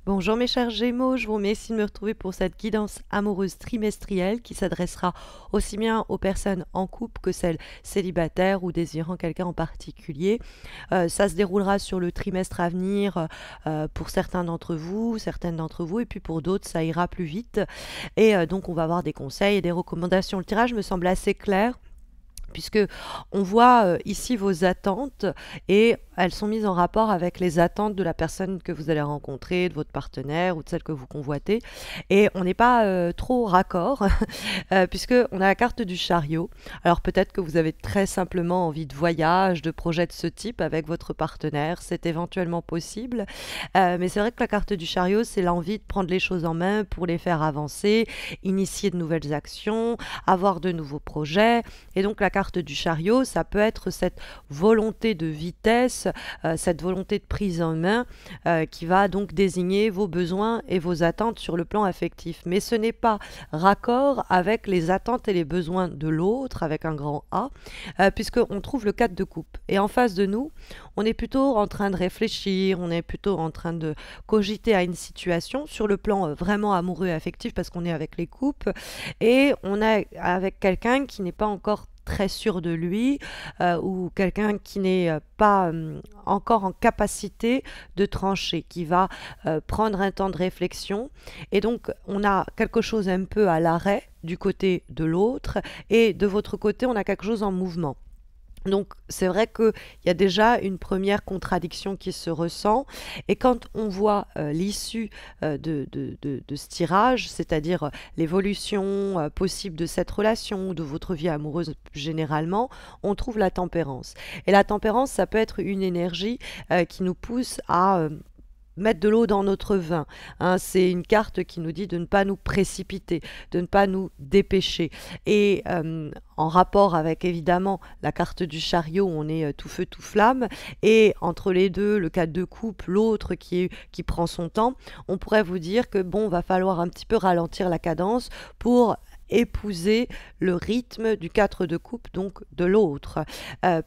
Bonjour mes chers Gémeaux, je vous remercie de me retrouver pour cette guidance amoureuse trimestrielle qui s'adressera aussi bien aux personnes en couple que celles célibataires ou désirant quelqu'un en particulier. Ça se déroulera sur le trimestre à venir pour certains d'entre vous, certaines d'entre vous, et puis pour d'autres ça ira plus vite. Et donc on va avoir des conseils et des recommandations. Le tirage me semble assez clair, puisque on voit ici vos attentes et elles sont mises en rapport avec les attentes de la personne que vous allez rencontrer, de votre partenaire ou de celle que vous convoitez. Et on n'est pas trop raccord, puisque on a la carte du chariot. Alors peut-être que vous avez très simplement envie de voyage, de projets de ce type avec votre partenaire, c'est éventuellement possible. Mais c'est vrai que la carte du chariot, c'est l'envie de prendre les choses en main pour les faire avancer, initier de nouvelles actions, avoir de nouveaux projets. Et donc la carte du chariot, ça peut être cette volonté de vitesse, cette volonté de prise en main qui va donc désigner vos besoins et vos attentes sur le plan affectif. Mais ce n'est pas raccord avec les attentes et les besoins de l'autre, avec un grand A, puisqu'on trouve le 4 de coupe. Et en face de nous, on est plutôt en train de réfléchir, on est plutôt en train de cogiter à une situation sur le plan vraiment amoureux et affectif, parce qu'on est avec les couples, et on est avec quelqu'un qui n'est pas encore très sûr de lui ou quelqu'un qui n'est pas encore en capacité de trancher, qui va prendre un temps de réflexion. Et donc, on a quelque chose un peu à l'arrêt du côté de l'autre et de votre côté, on a quelque chose en mouvement. Donc c'est vrai qu'il y a déjà une première contradiction qui se ressent et quand on voit l'issue de ce tirage, c'est-à-dire l'évolution possible de cette relation ou de votre vie amoureuse généralement, on trouve la tempérance. Et la tempérance, ça peut être une énergie qui nous pousse à mettre de l'eau dans notre vin. Hein. C'est une carte qui nous dit de ne pas nous précipiter, de ne pas nous dépêcher. Et en rapport avec évidemment la carte du chariot, on est tout feu tout flamme. Et entre les deux, le 4 de coupe, l'autre qui prend son temps, on pourrait vous dire que bon, va falloir un petit peu ralentir la cadence pour épouser le rythme du 4 de coupe, donc de l'autre.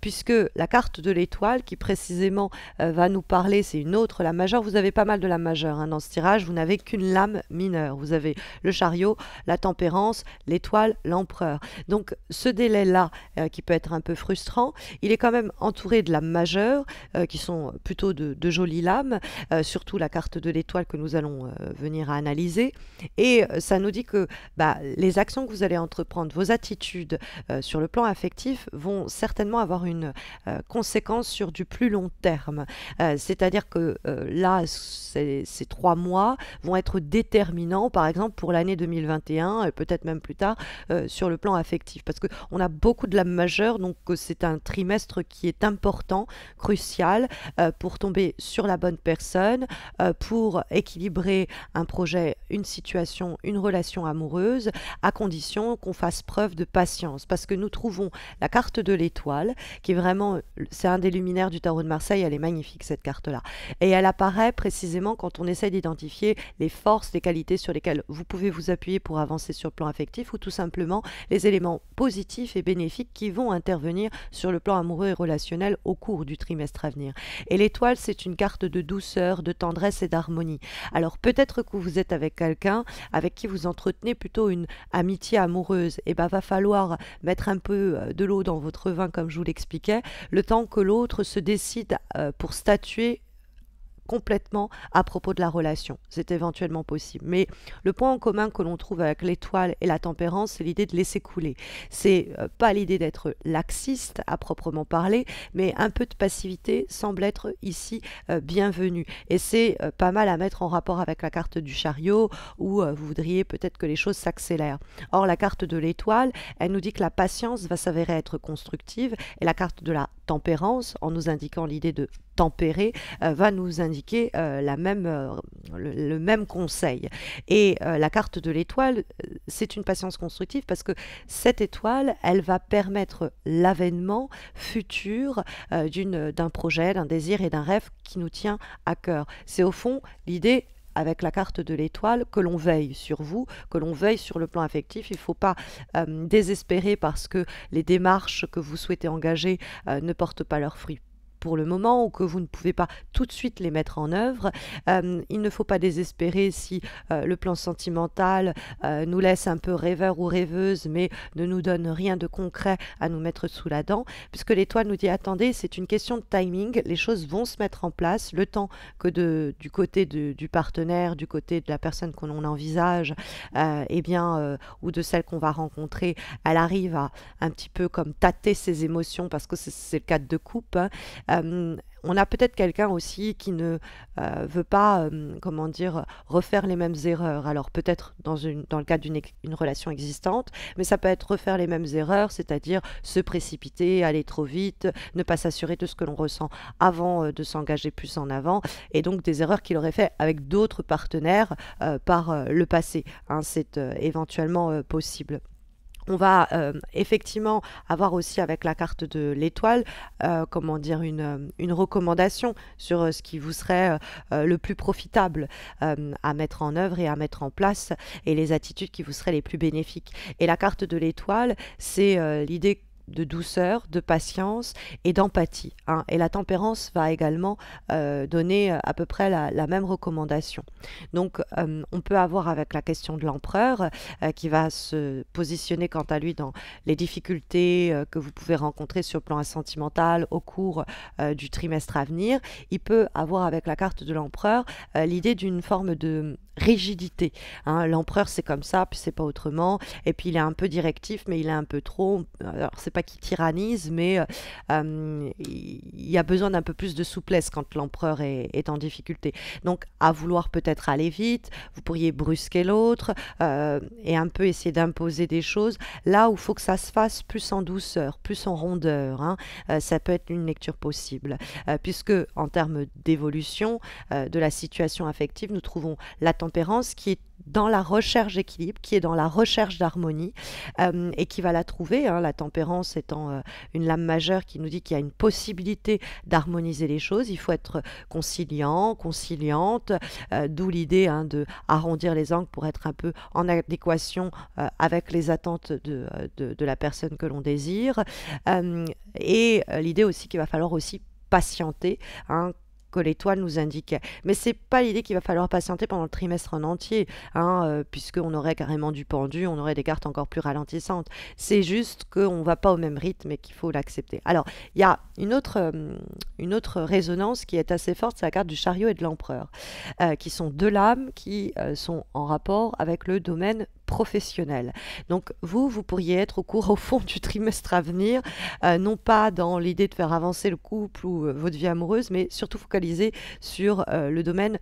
Puisque la carte de l'étoile, qui précisément va nous parler, c'est une autre, la majeure. Vous avez pas mal de la majeure hein, dans ce tirage, vous n'avez qu'une lame mineure. Vous avez le chariot, la tempérance, l'étoile, l'empereur. Donc ce délai-là, qui peut être un peu frustrant, il est quand même entouré de lames majeures, qui sont plutôt de jolies lames, surtout la carte de l'étoile que nous allons venir à analyser. Et ça nous dit que les actions que vous allez entreprendre, vos attitudes sur le plan affectif vont certainement avoir une conséquence sur du plus long terme. C'est-à-dire que là, ces 3 mois vont être déterminants, par exemple pour l'année 2021, et peut-être même plus tard, sur le plan affectif. Parce qu'on a beaucoup de lames majeures, donc c'est un trimestre qui est important, crucial, pour tomber sur la bonne personne, pour équilibrer un projet, une situation, une relation amoureuse, à condition qu'on fasse preuve de patience, parce que nous trouvons la carte de l'étoile, qui est vraiment, c'est un des luminaires du tarot de Marseille, elle est magnifique cette carte-là, et elle apparaît précisément quand on essaie d'identifier les forces, les qualités sur lesquelles vous pouvez vous appuyer pour avancer sur le plan affectif, ou tout simplement les éléments positifs et bénéfiques qui vont intervenir sur le plan amoureux et relationnel au cours du trimestre à venir. Et l'étoile, c'est une carte de douceur, de tendresse et d'harmonie. Alors peut-être que vous êtes avec quelqu'un avec qui vous entretenez plutôt une amitié amoureuse, et va falloir mettre un peu de l'eau dans votre vin comme je vous l'expliquais, le temps que l'autre se décide pour statuer complètement à propos de la relation. C'est éventuellement possible. Mais le point en commun que l'on trouve avec l'étoile et la tempérance, c'est l'idée de laisser couler. C'est pas l'idée d'être laxiste à proprement parler, mais un peu de passivité semble être ici bienvenue. Et c'est pas mal à mettre en rapport avec la carte du chariot, où vous voudriez peut-être que les choses s'accélèrent. Or, la carte de l'étoile, elle nous dit que la patience va s'avérer être constructive, et la carte de la tempérance, en nous indiquant l'idée de tempéré, va nous indiquer le même conseil. Et la carte de l'étoile, c'est une patience constructive parce que cette étoile, elle va permettre l'avènement futur d'un projet, d'un désir et d'un rêve qui nous tient à cœur. C'est au fond l'idée avec la carte de l'étoile, que l'on veille sur vous, que l'on veille sur le plan affectif. Il ne faut pas désespérer parce que les démarches que vous souhaitez engager ne portent pas leurs fruits pour le moment ou que vous ne pouvez pas tout de suite les mettre en œuvre. Il ne faut pas désespérer si le plan sentimental nous laisse un peu rêveur ou rêveuse, mais ne nous donne rien de concret à nous mettre sous la dent, puisque l'étoile nous dit attendez, c'est une question de timing, les choses vont se mettre en place, le temps que du côté du partenaire, du côté de la personne que l'on envisage, ou de celle qu'on va rencontrer, elle arrive à un petit peu comme tâter ses émotions, parce que c'est le cadre de coupe, hein. On a peut-être quelqu'un aussi qui ne veut pas, comment dire, refaire les mêmes erreurs. Alors peut-être dans le cadre d'une relation existante, mais ça peut être refaire les mêmes erreurs, c'est-à-dire se précipiter, aller trop vite, ne pas s'assurer de ce que l'on ressent avant de s'engager plus en avant, et donc des erreurs qu'il aurait fait avec d'autres partenaires par le passé, hein. C'est éventuellement possible. On va effectivement avoir aussi avec la carte de l'étoile, comment dire, une recommandation sur ce qui vous serait le plus profitable à mettre en œuvre et à mettre en place, et les attitudes qui vous seraient les plus bénéfiques. Et la carte de l'étoile, c'est l'idée de douceur, de patience et d'empathie, hein. Et la tempérance va également donner à peu près la même recommandation. Donc on peut avoir avec la question de l'empereur qui va se positionner quant à lui dans les difficultés que vous pouvez rencontrer sur le plan sentimental au cours du trimestre à venir. Il peut avoir avec la carte de l'empereur l'idée d'une forme de rigidité, hein. L'empereur c'est comme ça, puis c'est pas autrement, et puis il est un peu directif, mais il est un peu trop, alors c'est pas qu'il tyrannise, mais il y a besoin d'un peu plus de souplesse quand l'empereur est en difficulté. Donc à vouloir peut-être aller vite, vous pourriez brusquer l'autre et un peu essayer d'imposer des choses là où il faut que ça se fasse plus en douceur, plus en rondeur, hein. Ça peut être une lecture possible, puisque en termes d'évolution de la situation affective, nous trouvons la tempérance qui est dans la recherche d'équilibre, qui est dans la recherche d'harmonie et qui va la trouver, hein. La tempérance étant une lame majeure qui nous dit qu'il y a une possibilité d'harmoniser les choses. Il faut être conciliant, conciliante, d'où l'idée, hein, de arrondir les angles pour être un peu en adéquation avec les attentes de la personne que l'on désire. Et l'idée aussi qu'il va falloir aussi patienter, hein, que l'étoile nous indiquait. Mais c'est pas l'idée qu'il va falloir patienter pendant le trimestre en entier, hein, puisqu'on aurait carrément du pendu, on aurait des cartes encore plus ralentissantes. C'est juste qu'on va pas au même rythme et qu'il faut l'accepter. Alors, il y a une autre résonance qui est assez forte, c'est la carte du chariot et de l'empereur, qui sont deux lames qui sont en rapport avec le domaine professionnel. Donc vous pourriez être au fond du trimestre à venir, non pas dans l'idée de faire avancer le couple ou votre vie amoureuse, mais surtout focalisé sur le domaine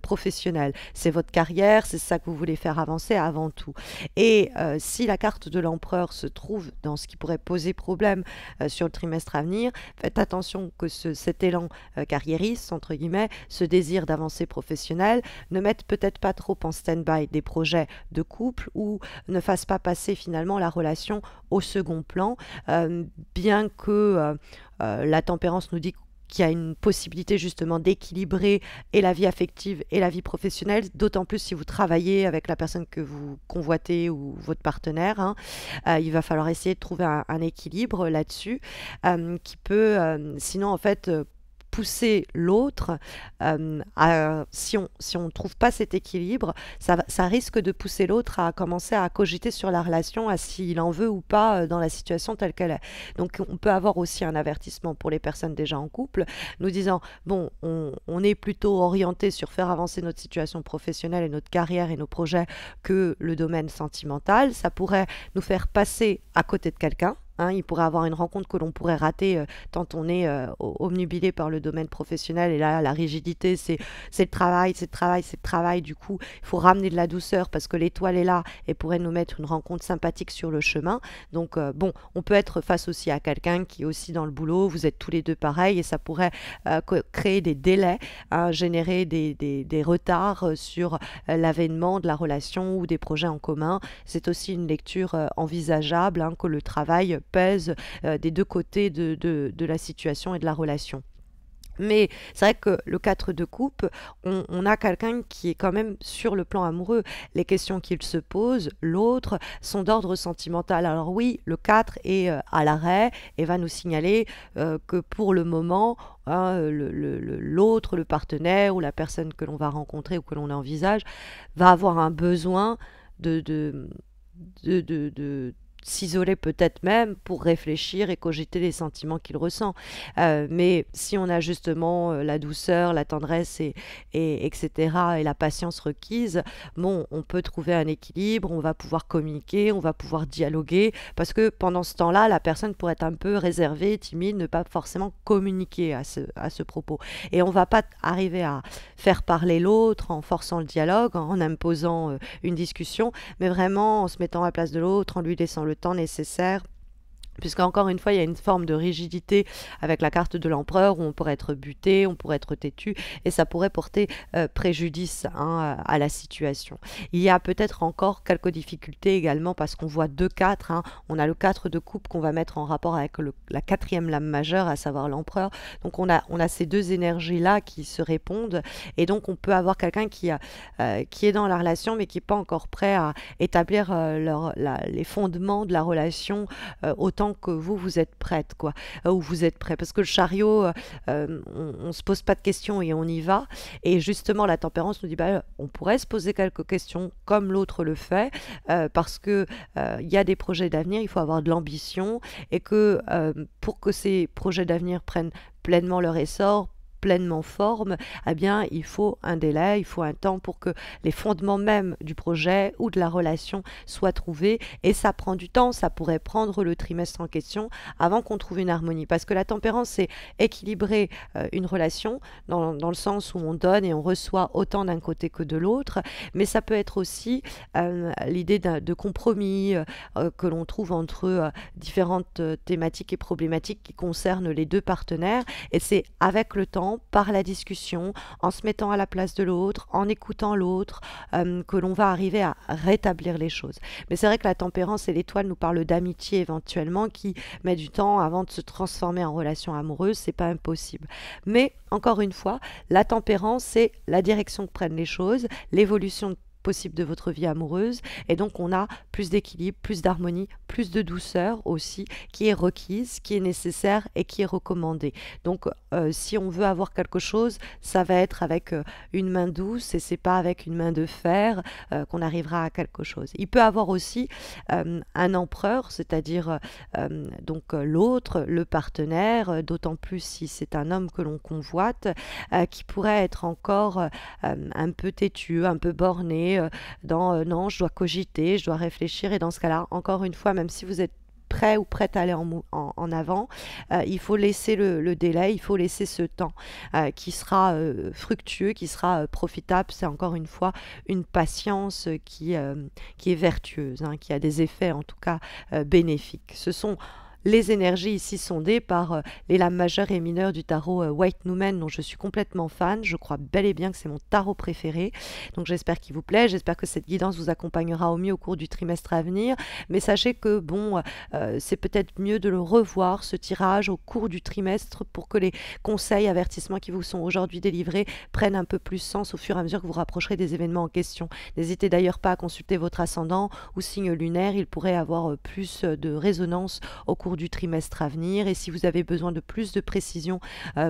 professionnel. C'est votre carrière, c'est ça que vous voulez faire avancer avant tout. Et si la carte de l'empereur se trouve dans ce qui pourrait poser problème sur le trimestre à venir, faites attention que cet élan carriériste, entre guillemets, ce désir d'avancer professionnel, ne mette peut-être pas trop en stand-by des projets de couple ou ne fasse pas passer finalement la relation au second plan, bien que la tempérance nous dit qu'il y a une possibilité justement d'équilibrer et la vie affective et la vie professionnelle, d'autant plus si vous travaillez avec la personne que vous convoitez ou votre partenaire, hein. Il va falloir essayer de trouver un équilibre là-dessus qui peut sinon en fait pousser l'autre si on ne trouve pas cet équilibre, ça risque de pousser l'autre à commencer à cogiter sur la relation, à s'il en veut ou pas dans la situation telle qu'elle est. Donc on peut avoir aussi un avertissement pour les personnes déjà en couple, nous disant, bon, on est plutôt orienté sur faire avancer notre situation professionnelle et notre carrière et nos projets que le domaine sentimental. Ça pourrait nous faire passer à côté de quelqu'un. Hein, il pourrait avoir une rencontre que l'on pourrait rater tant on est obnubilé par le domaine professionnel. Et là, la rigidité, c'est le travail, c'est le travail, c'est le travail. Du coup, il faut ramener de la douceur parce que l'étoile est là et pourrait nous mettre une rencontre sympathique sur le chemin. Donc, bon, on peut être face aussi à quelqu'un qui est aussi dans le boulot. Vous êtes tous les deux pareils et ça pourrait créer des délais, hein, générer des retards sur l'avènement de la relation ou des projets en commun. C'est aussi une lecture envisageable, hein, que le travail pèse des deux côtés de la situation et de la relation. Mais c'est vrai que le 4 de coupe, on a quelqu'un qui est quand même sur le plan amoureux. Les questions qu'il se pose, l'autre, sont d'ordre sentimental. Alors oui, le 4 est à l'arrêt et va nous signaler que pour le moment, hein, l'autre, le partenaire ou la personne que l'on va rencontrer ou que l'on envisage, va avoir un besoin de, de, de s'isoler peut-être même pour réfléchir et cogiter les sentiments qu'il ressent. Mais si on a justement la douceur, la tendresse etc. et la patience requise, bon, on peut trouver un équilibre, on va pouvoir communiquer, on va pouvoir dialoguer, parce que pendant ce temps-là, la personne pourrait être un peu réservée, timide, ne pas forcément communiquer à ce propos. Et on ne va pas arriver à faire parler l'autre en forçant le dialogue, en imposant une discussion, mais vraiment en se mettant à la place de l'autre, en lui laissant le temps nécessaire, puisqu'encore une fois, il y a une forme de rigidité avec la carte de l'empereur où on pourrait être buté, on pourrait être têtu, et ça pourrait porter préjudice, hein, à la situation. Il y a peut-être encore quelques difficultés également parce qu'on voit 2-4, hein. On a le 4 de coupe qu'on va mettre en rapport avec la quatrième lame majeure, à savoir l'empereur. Donc on a ces deux énergies-là qui se répondent, et donc on peut avoir quelqu'un qui est dans la relation mais qui n'est pas encore prêt à établir les fondements de la relation autant que vous êtes prête, quoi, ou vous êtes prêt, parce que le chariot, on se pose pas de questions et on y va, et justement la tempérance nous dit, bah, on pourrait se poser quelques questions comme l'autre le fait, parce que il y a des projets d'avenir, il faut avoir de l'ambition, et que pour que ces projets d'avenir prennent pleinement leur essor, pleinement forme, eh bien, il faut un délai, il faut un temps pour que les fondements même du projet ou de la relation soient trouvés, et ça prend du temps, ça pourrait prendre le trimestre en question avant qu'on trouve une harmonie, parce que la tempérance, c'est équilibrer une relation dans le sens où on donne et on reçoit autant d'un côté que de l'autre, mais ça peut être aussi l'idée de compromis que l'on trouve entre différentes thématiques et problématiques qui concernent les deux partenaires, et c'est avec le temps, par la discussion, en se mettant à la place de l'autre, en écoutant l'autre, que l'on va arriver à rétablir les choses. Mais c'est vrai que la tempérance et l'étoile nous parlent d'amitié éventuellement qui met du temps avant de se transformer en relation amoureuse, c'est pas impossible. Mais encore une fois, la tempérance, c'est la direction que prennent les choses, l'évolution possible de votre vie amoureuse, et donc on a plus d'équilibre, plus d'harmonie, plus de douceur aussi, qui est requise, qui est nécessaire et qui est recommandée. Donc si on veut avoir quelque chose, ça va être avec une main douce, et c'est pas avec une main de fer qu'on arrivera à quelque chose. Il peut avoir aussi un empereur, c'est-à-dire donc l'autre, le partenaire, d'autant plus si c'est un homme que l'on convoite, qui pourrait être encore un peu têtu, un peu borné, non, je dois cogiter, je dois réfléchir, et dans ce cas-là, encore une fois, même si vous êtes prêt ou prête à aller en avant, il faut laisser le délai, il faut laisser ce temps qui sera fructueux, qui sera profitable. C'est encore une fois une patience qui est vertueuse, hein, qui a des effets en tout cas bénéfiques. Ce sont les énergies ici sondées par les lames majeures et mineures du tarot White Numen, dont je suis complètement fan. Je crois bel et bien que c'est mon tarot préféré. Donc j'espère qu'il vous plaît, j'espère que cette guidance vous accompagnera au mieux au cours du trimestre à venir. Mais sachez que bon, c'est peut-être mieux de le revoir, ce tirage, au cours du trimestre, pour que les conseils, avertissements qui vous sont aujourd'hui délivrés prennent un peu plus sens au fur et à mesure que vous rapprocherez des événements en question. N'hésitez d'ailleurs pas à consulter votre ascendant ou signe lunaire, il pourrait avoir plus de résonance au cours du trimestre à venir. Et si vous avez besoin de plus de précision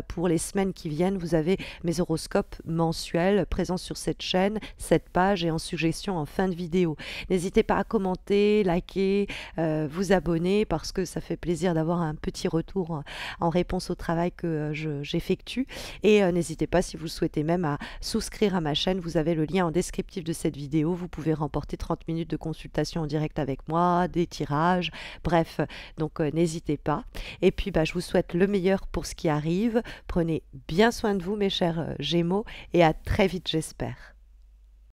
pour les semaines qui viennent, vous avez mes horoscopes mensuels présents sur cette chaîne, cette page, et en suggestion en fin de vidéo. N'hésitez pas à commenter, liker, vous abonner, parce que ça fait plaisir d'avoir un petit retour en réponse au travail que j'effectue. Et n'hésitez pas, si vous le souhaitez même, à souscrire à ma chaîne. Vous avez le lien en descriptif de cette vidéo. Vous pouvez remporter 30 minutes de consultation en direct avec moi, des tirages, bref, donc n'hésitez pas. Et puis je vous souhaite le meilleur pour ce qui arrive. Prenez bien soin de vous, mes chers Gémeaux, et à très vite, j'espère.